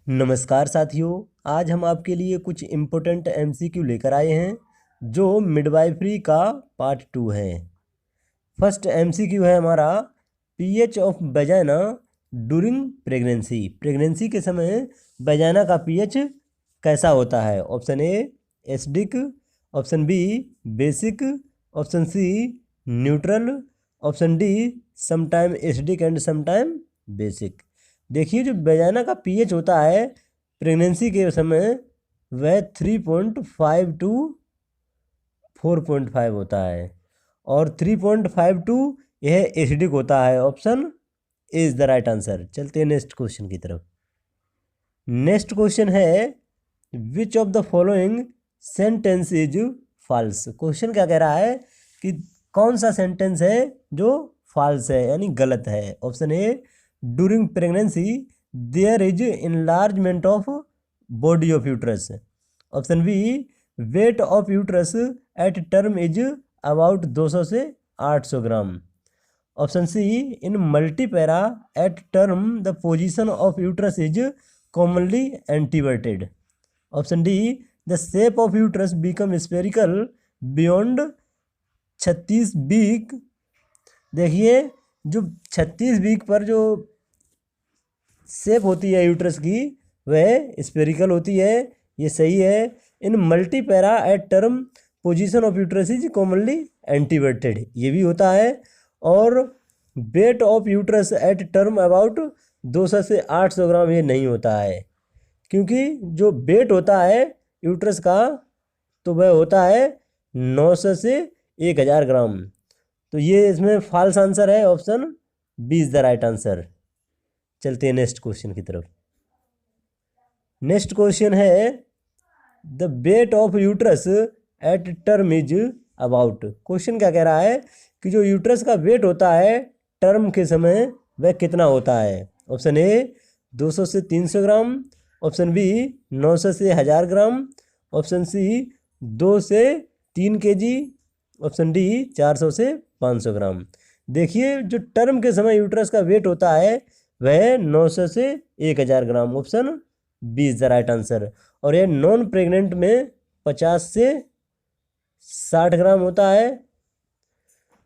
नमस्कार साथियों, आज हम आपके लिए कुछ इम्पोर्टेंट एमसीक्यू लेकर आए हैं जो मिडवाइफरी का पार्ट 2 है। फर्स्ट एमसीक्यू है हमारा, pH of vagina during pregnancy. Pregnancy के समय वेजाइना का पीएच कैसा होता है? Option A acidic, option B basic, option C neutral, option D sometime acidic and sometime basic. देखिए, जो वेजाइना का पीएच होता है प्रेगनेंसी के समय वह 3.5 टू 4.5 होता है और 3.5 यह एसिडिक होता है। Option A is the right answer. चलते हैं नेक्स्ट क्वेश्चन की तरफ। नेक्स्ट क्वेश्चन है, which of the following sentence is false. Question क्या कह रहा है कि कौन सा सेंटेंस है जो फॉल्स है यानी गलत है। Option A, during pregnancy there is enlargement of body of uterus. Option B, weight of uterus at term is about 200 से 800 gram. Option C, in multipara at term the position of uterus is commonly anteverted. Option D, the shape of uterus become spherical beyond 36 week. देखिए, जो 36 week पर जो shape होती है uterus की वह spherical होती है, ये सही है। In multipara at term position of uterus is commonly anteverted, ये भी होता है। और weight of uterus at term about 200 से 800 ग्राम, ये नहीं होता है, क्योंकि जो वेट होता है यूट्रस का तो वह होता है 900 से 1000 ग्राम। तो ये इसमें फॉल्स आंसर है। Option B is the right answer. चलते हैं नेक्स्ट क्वेश्चन की तरफ। नेक्स्ट क्वेश्चन है, the weight of uterus at term is about. Question क्या कह रहा है कि जो यूट्रस का वेट होता है टर्म के समय वह कितना होता है। ऑप्शन ए 200 से 300 ग्राम, ऑप्शन बी 900 से 1000 ग्राम, ऑप्शन सी 2 से 3 kg, ऑप्शन डी 400 से 500 ग्राम। देखिए, जो टर्म के समय यूट्रस का वेट होता है वह 900 से 1000 gram. Option B is the right answer. और यह नॉन प्रेग्नेंट में 50 से 60 ग्राम होता है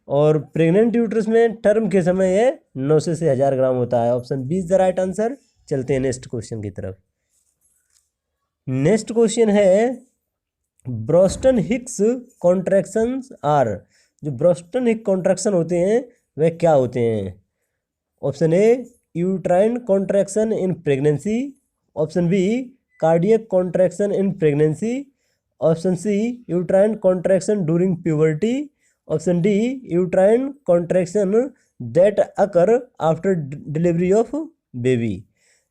और प्रेग्नेंट यूट्रस में टर्म के समय यह 900 से 1000 ग्राम होता है। Option B is the right answer. चलते हैं नेक्स्ट क्वेश्चन की तरफ। नेक्स्ट क्वेश्चन है, ब्रोस्टन हिक्स कॉन्ट्रैक्शंस आर। जो ब्रोस्टन हिक कॉन्ट्रैक्शन होते हैं वह क्या होते हैं। Option A, uterine contraction in pregnancy, option B, cardiac contraction in pregnancy, option C, uterine contraction during puberty, option D, uterine contraction that occur after delivery of baby.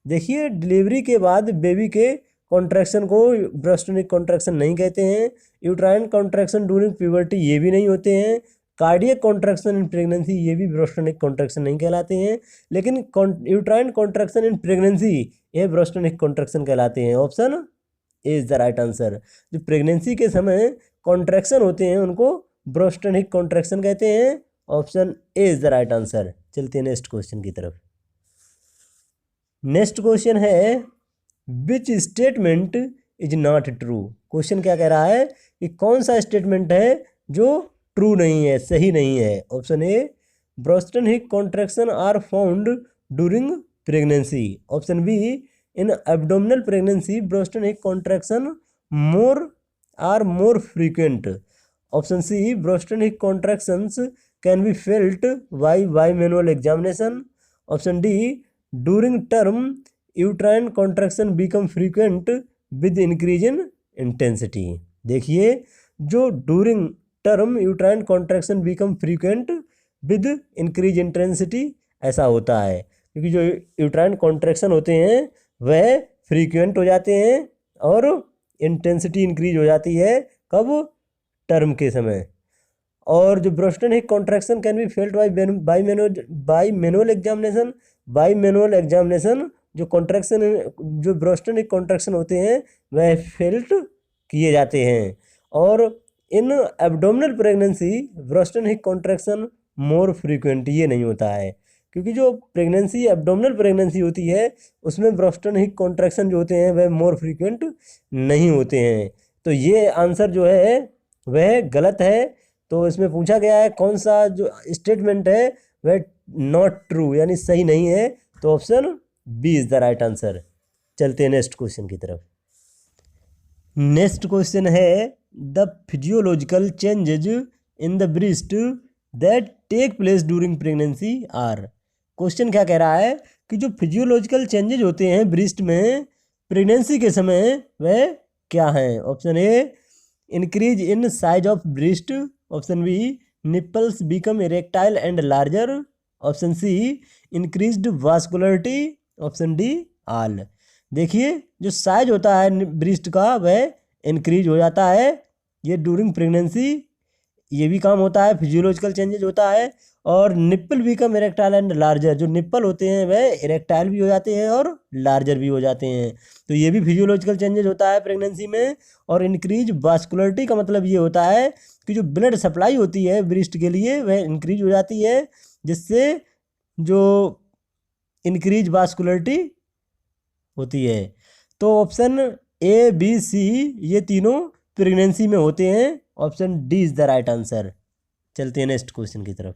देखिए, delivery के बाद baby के कॉन्ट्रैक्शन को ब्रोस्टन Hicks contraction नहीं कहते हैं। Uterine contraction during puberty ये भी नहीं होते हैं। कार्डियक कॉन्ट्रैक्शन इन प्रेगनेंसी ये भी ब्रोस्टन हिक कॉन्ट्रैक्शन नहीं कहलाते हैं। लेकिन यूट्राइन कॉन्ट्रैक्शन इन प्रेगनेंसी ये ब्रोस्टन हिक कॉन्ट्रैक्शन कहलाते हैं। Option A is the right answer. जो प्रेगनेंसी के समय कॉन्ट्रैक्शन होते हैं उनको ब्रोस्टन हिक कॉन्ट्रैक्शन कहते हैं। Option A is the right answer. चलते हैं नेक्स्ट क्वेश्चन की तरफ। नेक्स्ट क्वेश्चन है, विच statement is not true. Question क्या कह रहा है कि कौन सा स्टेटमेंट है जो ट्रू नहीं है, सही नहीं है। Option A, Braxton Hicks contraction are found during pregnancy, option B, in abdominal pregnancy Braxton Hicks contraction are more frequent, option C, Braxton Hicks contractions can be felt by bimanual examination, option D, during term uterine contraction become frequent with increase in intensity. देखिए, जो during term uterine contraction become frequent with increase intensity ऐसा होता है, क्योंकि जो uterine contraction होते हैं वह फ्रीक्वेंट हो जाते हैं और इंटेंसिटी इंक्रीज हो जाती है। कब? टर्म के समय। और जो ब्रोस्टन Hicks contraction can be felt bye manual examination. Bye manual examination जो कॉन्ट्रैक्शन जो ब्रोस्टन हिक कॉन्ट्रैक्शन होते हैं वह फेल्ट किए जाते हैं। और इन abdominal pregnancy Braxton Hicks contraction मोर फ्रीक्वेंट ये नहीं होता है, क्योंकि जो प्रेगनेंसी एब्डोमिनल प्रेगनेंसी होती है उसमें ब्रोस्टन हिक कॉन्ट्रैक्शन जो होते हैं वह मोर फ्रीक्वेंट नहीं होते हैं। तो ये आंसर जो है वह गलत है। तो इसमें पूछा गया है कौन सा जो स्टेटमेंट है वह नॉट ट्रू यानी सही नहीं है। तो option B is the right answer. चलते हैं नेक्स्ट क्वेश्चन की तरफ। नेक्स्ट क्वेश्चन है the physiological changes in the breast that take place during pregnancy are. Question क्या कह रहा है कि जो फिजियोलॉजिकल चेंजेज होते हैं ब्रेस्ट में प्रेगनेंसी के समय वह क्या हैं। Option A increase in size of breast, option B nipples become erectile and larger, option C increased vascularity, option D all. देखिए जो साइज होता है ब्रेस्ट का वह इंक्रीज हो जाता है ये ड्यूरिंग प्रेगनेंसी, ये भी काम होता है, फिजियोलॉजिकल चेंजेज होता है। और nipple become erectile and larger, जो निप्पल होते हैं वह इरेक्टाइल भी हो जाते हैं और लार्जर भी हो जाते हैं। तो ये भी फिजियोलॉजिकल चेंजेज होता है प्रेगनेंसी में। और इंक्रीज वास्कुलरिटी का मतलब ये होता है कि जो ब्लड सप्लाई होती है ब्रेस्ट के लिए वह इंक्रीज हो जाती है, जिससे जो इंक्रीज वास्कुलरिटी होती है। तो ऑप्शन ए बी सी ये तीनों प्रेगनेंसी में होते हैं। Option D is the right answer. चलते हैं नेक्स्ट क्वेश्चन की तरफ।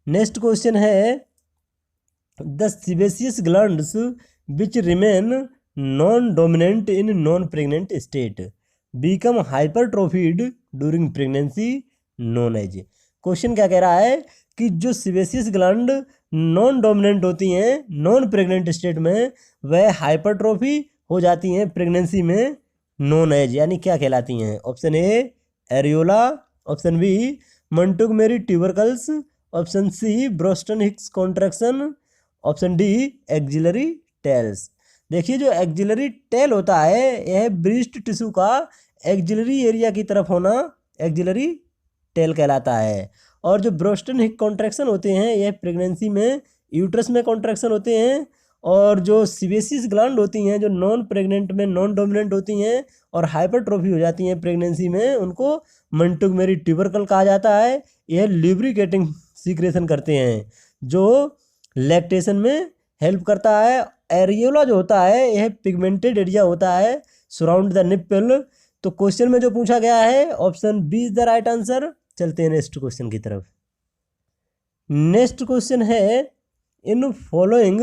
नेक्स्ट क्वेश्चन है the sebaceous glands which remain non dominant in non pregnant state become hypertrophied during pregnancy known as. Question क्या कह रहा है कि जो सीबेसियस ग्लैंड नॉन डोमिनेंट होती हैं नॉन प्रेग्नेंट स्टेट में वह हाइपरट्रोफी हो जाती हैं प्रेगनेंसी में नोन एज, यानी क्या कहलाती हैं। Option A areola, option B Montgomery tubercles, option C Braxton Hicks contraction, option D axillary tails. देखिए जो एक्सिलरी टेल होता है यह ब्रेस्ट टिश्यू का एक्सिलरी एरिया की तरफ होना एक्सिलरी टेल कहलाता है। और जो ब्रोस्टन हिक कॉन्ट्रैक्शन होते हैं यह प्रेगनेंसी में यूट्रस में कॉन्ट्रैक्शन होते हैं। और जो सीबेसियस ग्लैंड होती हैं जो नॉन प्रेग्नेंट में नॉन डोमिनेंट होती हैं और हाइपरट्रोफी हो जाती हैं प्रेगनेंसी में, उनको मोंटगोमेरी ट्यूबरकल कहा जाता है। यह ल्यूब्रिकेटिंग सीक्रेशन करते हैं जो लैक्टेशन में हेल्प करता है। एरियोला जो होता है यह पिगमेंटेड एरिया होता है सराउंड द निप्पल। तो क्वेश्चन में जो पूछा गया है option B is the right answer. चलते हैं नेक्स्ट क्वेश्चन की तरफ। नेक्स्ट क्वेश्चन है in following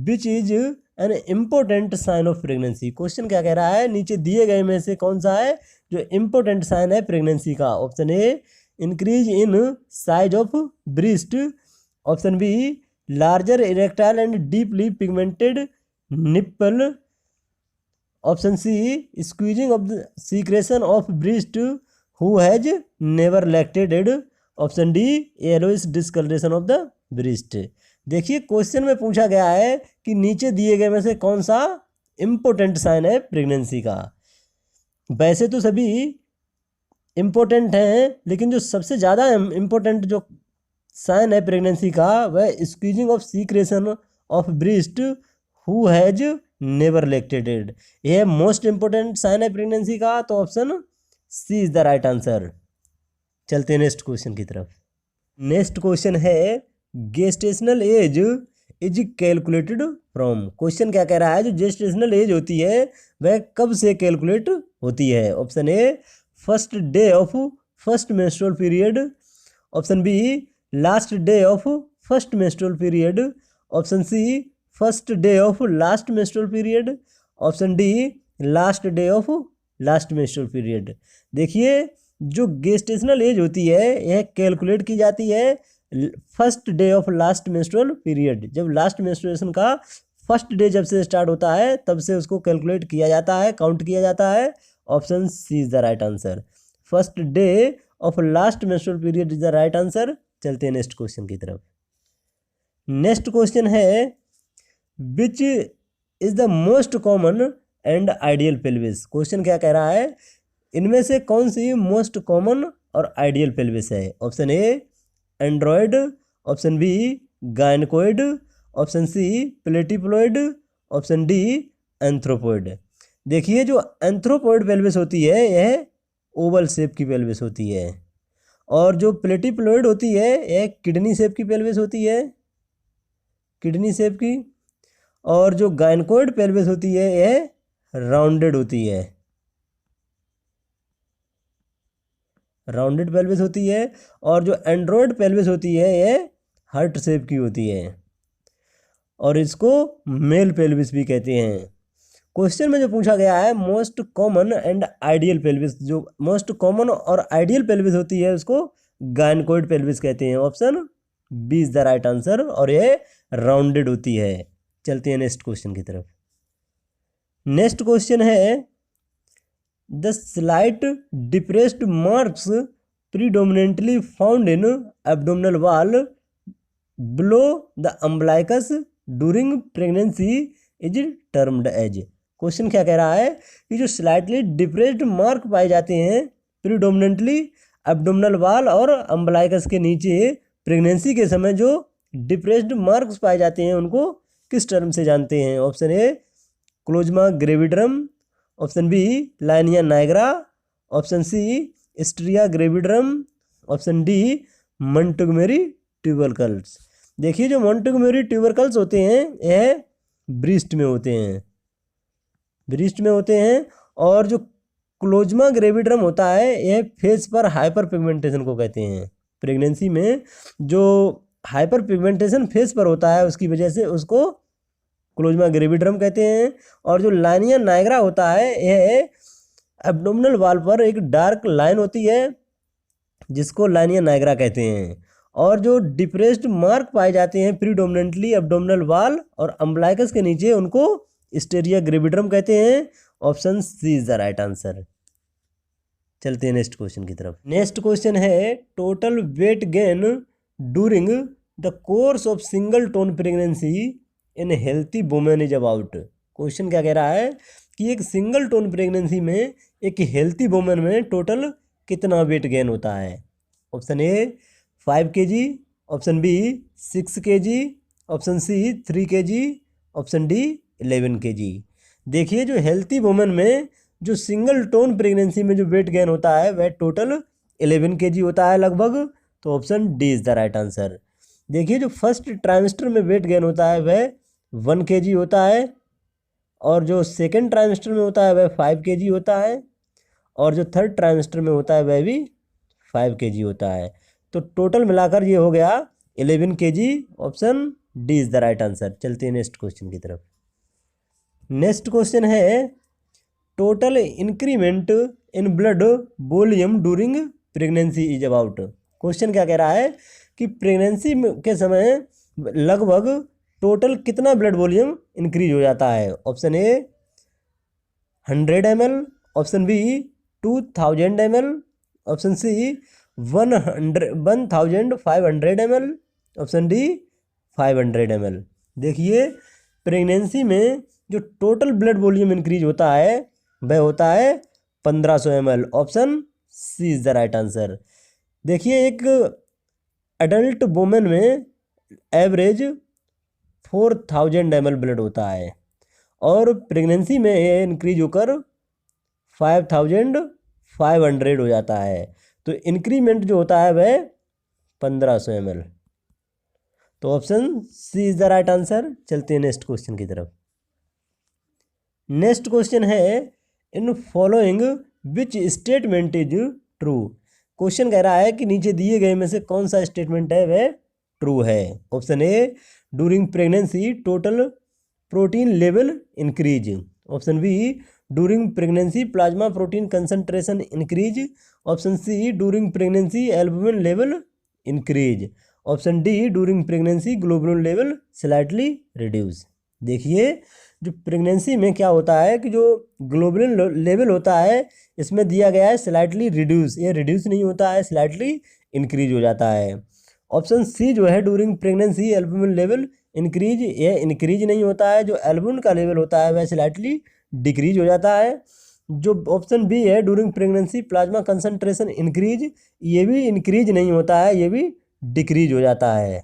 which is an important sign of pregnancy. Question क्या कह रहा है नीचे दिए गए में से कौन सा है जो इम्पोर्टेंट साइन है प्रेगनेंसी का। Option A increase in size of breast, option B larger erectile and deeply pigmented nipple, option C squeezing of the secretion of breast who has never lactated, option D yellowish discoloration of the breast. देखिए question में पूछा गया है कि नीचे दिए गए में से कौन सा इम्पोर्टेंट साइन है प्रेगनेंसी का। वैसे तो सभी इम्पोर्टेंट हैं लेकिन जो सबसे ज़्यादा इम्पोर्टेंट जो साइन है प्रेगनेंसी का वह squeezing of secretion of breast who has never lactated. यह मोस्ट इम्पोर्टेंट साइन है प्रेगनेंसी का। तो option C is the right answer. चलते हैं नेक्स्ट क्वेश्चन की तरफ। नेक्स्ट क्वेश्चन है gestational age is calculated from. Question क्या कह रहा है जो गेस्टेशनल एज होती है वह कब से कैलकुलेट होती है। Option A first day of first menstrual period, option B last day of first menstrual period, option C first day of last menstrual period, option D last day of last menstrual period. देखिए जो gestational age होती है यह calculate की जाती है first day of last menstrual period. जब last menstruation का फर्स्ट डे जब से स्टार्ट होता है तब से उसको कैलकुलेट किया जाता है, काउंट किया जाता है। Option C is the right answer. First day of last menstrual period is the right answer. चलते हैं नेक्स्ट क्वेश्चन की तरफ। नेक्स्ट क्वेश्चन है which is the most common and ideal pelvis. Question क्या कह रहा है इनमें से कौन सी मोस्ट कॉमन और आइडियल पेल्विस है। Option A android, option B gynaecoid, option C platypelloid, option D anthropoid. देखिए जो एंथ्रोपॉइड पेल्विस होती है यह ओवल शेप की पेल्विस होती है और जो प्लेटिप्लॉइड होती है यह किडनी शेप की पेल्विस होती है। किडनी शेप की, और जो गायनकोइड पेल्विस होती है यह राउंडेड होती है, राउंडेड पेल्विस होती है। और जो एंड्रॉयड पेल्विस होती है यह हार्ट शेप की होती है, और इसको मेल पेल्विस भी कहते हैं। क्वेश्चन में जो पूछा गया है most common and ideal pelvis, जो मोस्ट कॉमन और आइडियल पेल्विस होती है उसको गायनकोइड पेल्विस कहते हैं। Option B is the right answer, और ये राउंडेड होती है। चलते हैं नेक्स्ट क्वेश्चन की तरफ। नेक्स्ट क्वेश्चन है the slight depressed marks predominantly found in abdominal wall below the umbilicus during pregnancy is termed as. Question क्या कह रहा है कि जो स्लाइटली डिप्रेस्ड मार्क पाए जाते हैं प्रीडोमिनेंटली एब्डोमिनल वॉल और अम्बलाइकस के नीचे प्रेगनेंसी के समय जो डिप्रेस्ड मार्क्स पाए जाते हैं उनको किस टर्म से जानते हैं। Option A chloasma gravidarum, option B linea nigra, option C striae gravidarum, option D Montgomery tubercles. देखिए जो मोंटगोमेरी ट्यूबरकल्स होते हैं यह ब्रीस्ट में होते हैं, ब्रीस्ट में होते हैं। और जो क्लोजमा ग्रेविडरम होता है यह फेस पर हाइपर पिगमेंटेशन को कहते हैं। प्रेगनेंसी में जो हाइपर पिगमेंटेशन फेस पर होता है उसकी वजह से उसको क्लोजमा ग्रेविडरम कहते हैं। और जो लाइनिया नाइग्रा होता है यह एब्डोमिनल वॉल पर एक डार्क लाइन होती है जिसको लाइनिया नाइग्रा कहते हैं। और जो डिप्रेस्ड मार्क पाए जाते हैं प्रीडोमिनेंटली एब्डोमिनल वॉल और अम्बलाइकस के नीचे उनको स्टेरिया ग्रेविडरम कहते हैं। Option C is the right answer. चलते हैं नेक्स्ट क्वेश्चन की तरफ। नेक्स्ट क्वेश्चन है total weight gain during the course of singleton pregnancy in healthy women is about. Question क्या कह रहा है कि एक सिंगल टोन प्रेगनेंसी में एक हेल्थी वुमेन में टोटल कितना वेट गेन होता है। Option A 5 kg, option B 6 kg, option C 3 kg, option D 11 kg। देखिए जो हेल्थी वुमेन में जो सिंगल टोन प्रेगनेंसी में जो वेट गेन होता है वह टोटल 11 kg होता है लगभग। तो option D is the right answer. देखिए जो फर्स्ट ट्राइमेस्टर में वेट गेन होता है वह 1 kg होता है, और जो सेकेंड ट्राइमेस्टर में होता है वह 5 kg होता है, और जो थर्ड ट्राइमेस्टर में होता है वह भी 5 kg होता है। तो टोटल मिलाकर ये हो गया 11 kg। Option D is the right answer. चलते हैं नेक्स्ट क्वेश्चन की तरफ। नेक्स्ट क्वेश्चन है total increment in blood volume during pregnancy is about. Question क्या कह रहा है कि प्रेगनेंसी के समय लगभग टोटल कितना ब्लड वॉल्यूम इंक्रीज हो जाता है। Option A 100 ml, option B 2000 ml, option C 1500 ml, option D 500 ml। देखिए प्रेगनेंसी में जो टोटल ब्लड वॉल्यूम इंक्रीज होता है वह होता है 1500 ml। Option C is the right answer. देखिए एक अडल्ट वुमेन में एवरेज 4000 ml ब्लड होता है, और प्रेगनेंसी में ये इंक्रीज होकर 5500 हो जाता है। तो इंक्रीमेंट जो होता है वह 1500 ml। तो option C is the right answer. चलते हैं नेक्स्ट क्वेश्चन की तरफ। नेक्स्ट क्वेश्चन है in following which statement is true. Question कह रहा है कि नीचे दिए गए में से कौन सा स्टेटमेंट है वह ट्रू है। Option A during pregnancy total protein level increase, option B during pregnancy plasma protein concentration increase, option C during pregnancy albumin level increase, option D during pregnancy globulin level slightly reduce. देखिए जो pregnancy में क्या होता है कि जो globulin level होता है इसमें दिया गया है स्लाइटली रिड्यूस, ये रिड्यूस नहीं होता है, स्लाइटली इंक्रीज हो जाता है। ऑप्शन सी जो है during pregnancy albumin level increase, ये इंक्रीज नहीं होता है, जो एल्बुमिन का लेवल होता है वह स्लाइटली डिक्रीज हो जाता है। जो ऑप्शन बी है during pregnancy plasma concentration increase, ये भी इंक्रीज नहीं होता है, ये भी डिक्रीज हो जाता है।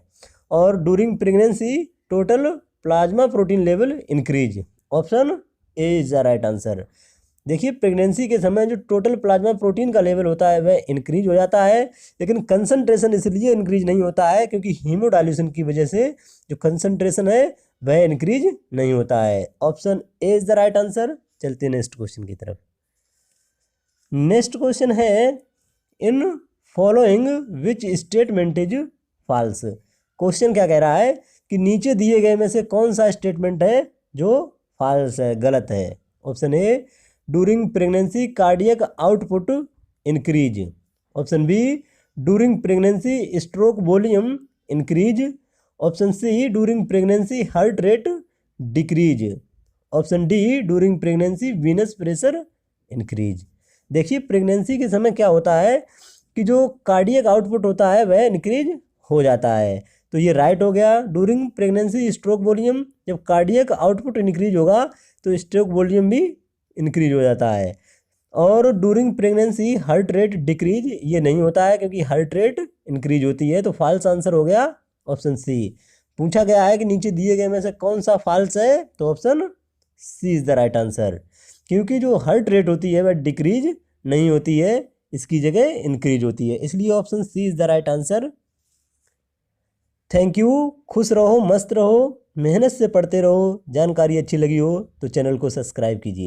और during pregnancy total plasma protein level increase, option A is the right answer. देखिए प्रेगनेंसी के समय जो टोटल प्लाज्मा प्रोटीन का लेवल होता है वह इंक्रीज हो जाता है, लेकिन कंसंट्रेशन इसलिए इंक्रीज नहीं होता है क्योंकि हीमोडायल्यूशन की वजह से जो कंसंट्रेशन है वह इंक्रीज नहीं होता है। Option A is the right answer. चलते हैं नेक्स्ट क्वेश्चन की तरफ। नेक्स्ट क्वेश्चन है in following which statement is false. Question क्या कह रहा है कि नीचे दिए गए में से कौन सा स्टेटमेंट है जो फॉल्स है, गलत है। Option A during pregnancy cardiac output increase. Option B during pregnancy stroke volume increase. Option C during pregnancy heart rate decrease. Option D during pregnancy venous pressure increase. देखिए प्रेगनेंसी के समय क्या होता है कि जो कार्डियक आउटपुट होता है वह इंक्रीज हो जाता है, तो ये राइट हो गया। ड्यूरिंग प्रेगनेंसी स्ट्रोक वॉल्यूम, जब कार्डियक आउटपुट इंक्रीज होगा तो स्ट्रोक वॉल्यूम भी इंक्रीज हो जाता है। और during pregnancy heart rate decrease, ये नहीं होता है क्योंकि हार्ट रेट इंक्रीज होती है, तो फॉल्स आंसर हो गया ऑप्शन सी। पूछा गया है कि नीचे दिए गए में से कौन सा फॉल्स है, तो option C is the right answer, क्योंकि जो हार्ट रेट होती है वह डिक्रीज नहीं होती है, इसकी जगह इंक्रीज होती है, इसलिए option C is the right answer. Thank you. खुश रहो, मस्त रहो, मेहनत से पढ़ते रहो। जानकारी अच्छी लगी हो तो चैनल को सब्सक्राइब कीजिए।